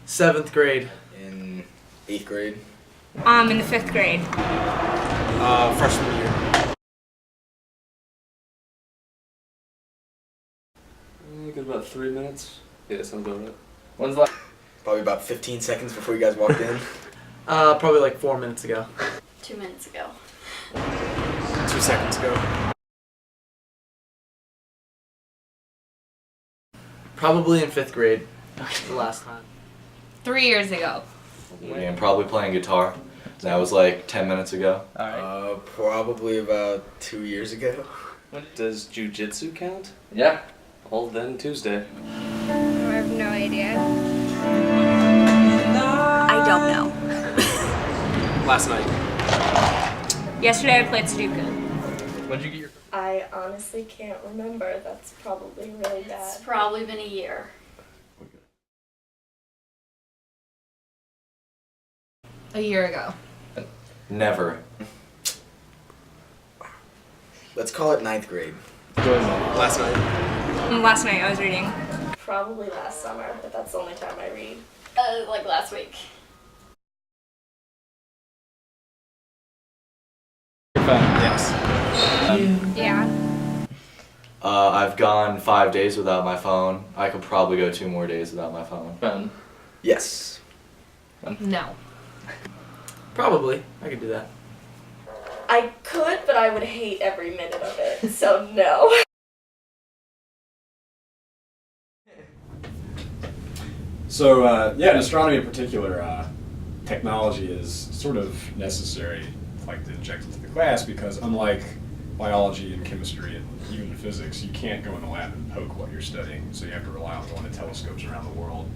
7th grade. In 8th grade. In the 5th grade. Freshman year. Got about 3 minutes. Yeah, sounds about right. When's the last? Probably about 15 seconds before you guys walked in. Probably like 4 minutes ago. 2 minutes ago. 2 seconds ago. Probably in 5th grade. The last time. 3 years ago. And probably playing guitar. That was like 10 minutes ago. Alright. Probably about 2 years ago. Does jujitsu count? Yeah. Well, then Tuesday. I have no idea. I don't know. Last night. Yesterday I played Sudoku. When'd you get your? I honestly can't remember. That's probably really It's bad. probably been a year. A year ago. Never. Let's call it 9th grade. Last night. Last night I was reading. Probably last summer, but that's the only time I read. Like last week. Yes. Yeah. I've gone 5 days without my phone. I could probably go 2 more days without my phone. Yes. No. Probably. I could do that. I could, but I would hate every minute of it, so no. So, in astronomy in particular, technology is sort of necessary, like to inject into the class, because unlike biology and chemistry and even physics, you can't go in the lab and poke what you're studying, so you have to rely on going to telescopes around the world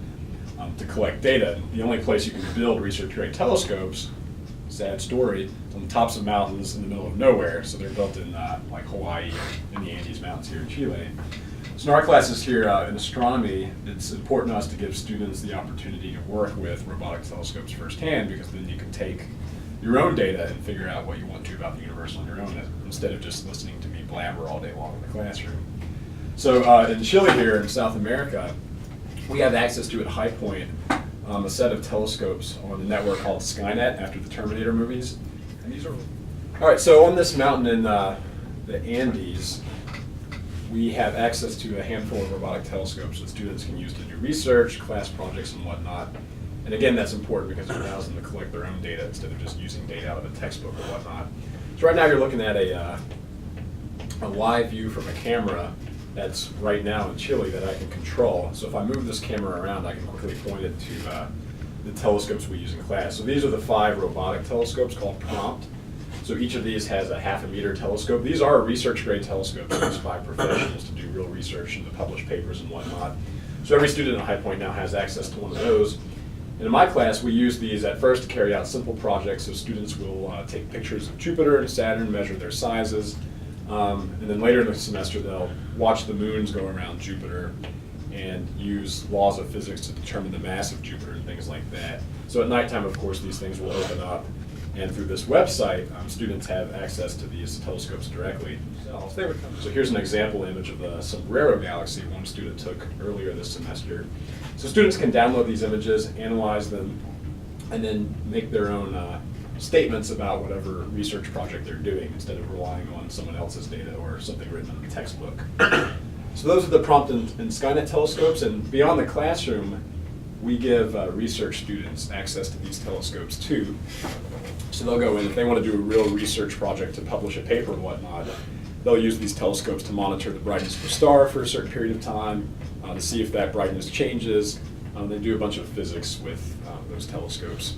to collect data. The only place you can build research-grade telescopes, sad story, is on the tops of mountains in the middle of nowhere, so they're built in like Hawaii and the Andes Mountains here in Chile. So in our classes here in astronomy, it's important to us to give students the opportunity to work with robotic telescopes firsthand, because then you can take your own data and figure out what you want to about the universe on your own, instead of just listening to me blabber all day long in the classroom. So in Chile here in South America, we have access to at High Point a set of telescopes on the network called Skynet, after the Terminator movies. And these are all right. So on this mountain in the Andes, we have access to a handful of robotic telescopes that students can use to do research, class projects, and whatnot. And again, that's important because it allows them to collect their own data instead of just using data out of a textbook or whatnot. So right now you're looking at a live view from a camera that's right now in Chile that I can control. So if I move this camera around, I can quickly point it to the telescopes we use in class. So these are the 5 robotic telescopes called Prompt. So each of these has a half-a-meter telescope. These are research-grade telescopes used by professionals to do real research and to publish papers and whatnot. So every student at High Point now has access to one of those. And in my class, we use these at first to carry out simple projects. So students will take pictures of Jupiter and Saturn, measure their sizes, and then later in the semester they'll watch the moons go around Jupiter and use laws of physics to determine the mass of Jupiter and things like that. So at nighttime, of course, these things will open up, and through this website, students have access to these telescopes directly. So here's an example image of the Sombrero Galaxy one student took earlier this semester. So students can download these images, analyze them, and then make their own statements about whatever research project they're doing, instead of relying on someone else's data or something written in a textbook. So those are the Prompt and Skynet telescopes, and beyond the classroom, we give research students access to these telescopes too. So they'll go in, if they want to do a real research project to publish a paper and whatnot, they'll use these telescopes to monitor the brightness of a star for a certain period of time, to see if that brightness changes. They do a bunch of physics with those telescopes.